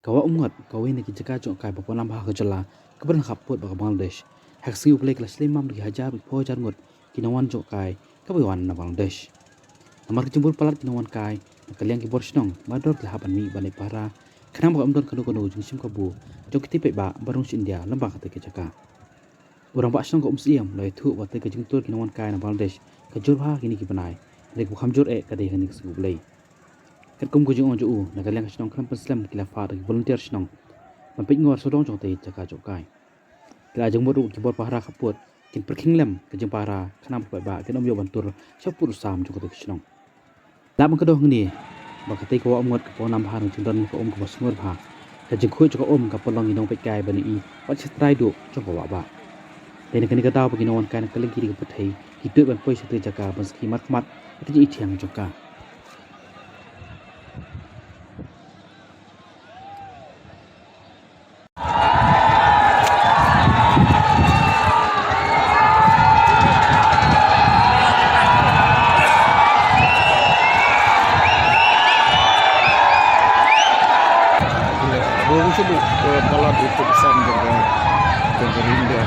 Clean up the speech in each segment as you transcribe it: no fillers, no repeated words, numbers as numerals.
Wah Umngot kawin ni kijaka jok kai bapon lambah kejala keberan kaput bak Bangladesh. Hak siu plek las limam di hajar po jar ngot kinawan jok kai kabewan na Bangladesh. Namar kejembur palat kinawan kai kaliang kibor Shnong mador lahaban mi balik pahara kenang bak amdon kanu jeng sim kabu jok tipe ba barung India lembah kata kijaka. Orang bak Shnong Umsyiem lai thu wate kejeng tur kinawan kai na Bangladesh kejur ha kini kibanai lek bukham jur kadai kini kesgu blai. Kerkum kujung on juu na kaliang Shnong kan penslam kilafat volunteer Shnong mampik ngor sodong jong tei jaka jokai kila jeng boru kibor pahara kaput kin perking lem kejeng pahara kanam ba kin om yo bantur syapur sam jong tei Shnong la mang kedoh ngni ba kate ko omngot ko nam ha jeng don ko om ko smur ha kejeng khu joko om ka polong inong pek kai bani i wat setrai du jong ko ba dene kani ka taw pagin on kan kaling kiri ko thei hitu ban poi sete jaka ban ski mat mat ti thiang joka Orang sebut palat itu pesan juga India.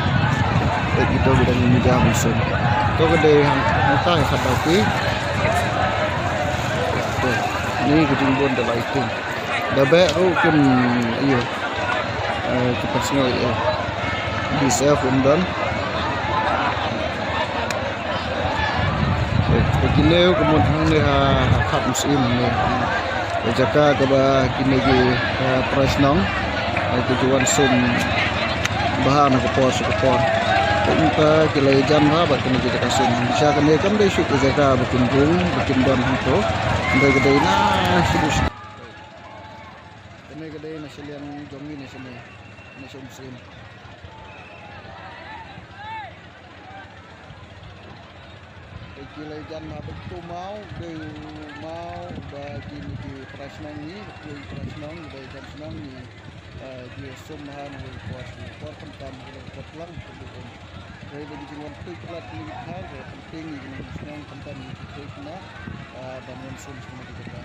Kita bidang media musuh. Kau kedai hantar kata api. Ini kejumpuan dalam itu. Dah baru kan iya. Kita semua iya. Bisa fundan. Begini kemudian ni hak musim ni. Jaka kaba kini gi price nong tujuan sum bahan ko por kita kilai jam ha bat kini kita sum bisa kan dia kan dia syuk jaka bikin bung bikin don itu ndai gede na sibus kini gede na silian jongi ni sini ni sum sim kilai jam ha betul mau bagi ni price nong ni price nong dari jam senang ni dia sumahan kuat pentam kuat lang kemudian dari bagi jumlah tu kelat ni hal penting ni senang pentam ni kita dan mensum semua kita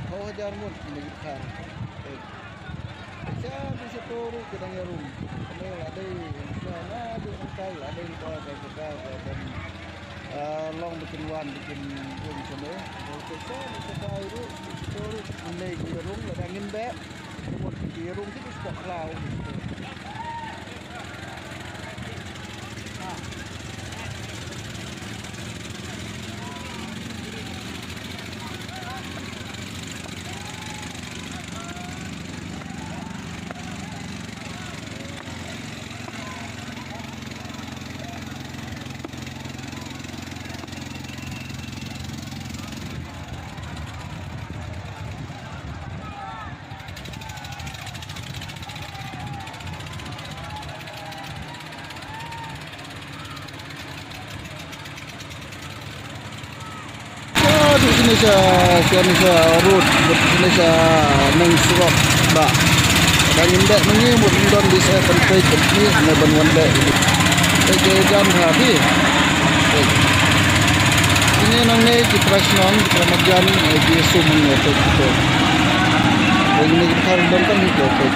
kau hajar mun ni kita saya bisa turun ke dalam rumah. Kalau ada sana ada wankai, ada di bawah kita dan long bikin wan bikin rumah sana. Kalau saya bisa tahu turun mulai di rumah ada angin bek, kemudian di rumah itu spot laut. Indonesia road Indonesia nong surok ba dan indak menyebut don di saya penting ni na ban wanda ini jam hari ini nang ni kita nong kita majan di sumung itu ini kita don kan itu kan